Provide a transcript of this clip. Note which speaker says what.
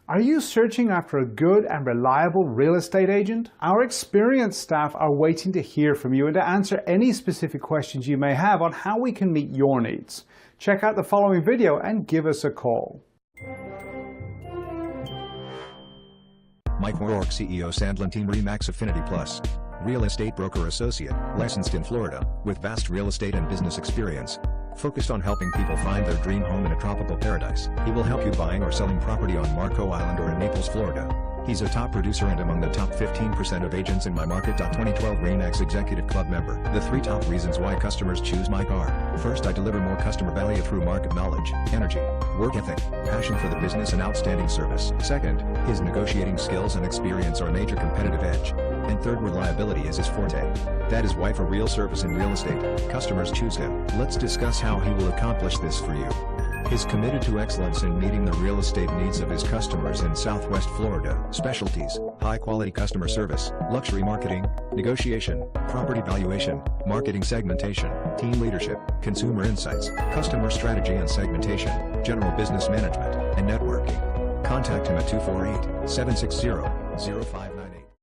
Speaker 1: Are you searching after a good and reliable real estate agent? Our experienced staff are waiting to hear from you and to answer any specific questions you may have on how we can meet your needs. Check out the following video and give us a call.
Speaker 2: Mike O'Rourke, CEO, Sandlin Team, RE/MAX Affinity Plus. Real estate broker associate, licensed in Florida, with vast real estate and business experience. Focused on helping people find their dream home in a tropical paradise. He will help you buying or selling property on Marco Island or in Naples, Florida. He's a top producer and among the top 15% of agents in my market. 2012 RE/MAX Executive Club member. The 3 top reasons why customers choose Mike are: first, I deliver more customer value through market knowledge, energy, work ethic, passion for the business and outstanding service. Second, his negotiating skills and experience are a major competitive edge. And third, reliability is his forte. That is why for real service in real estate, customers choose him. Let's discuss how he will accomplish this for you. He's committed to excellence in meeting the real estate needs of his customers in Southwest Florida. Specialties: high-quality customer service, luxury marketing, negotiation, property valuation, marketing segmentation, team leadership, consumer insights, customer strategy and segmentation, general business management, and networking. Contact him at 248-760-0590.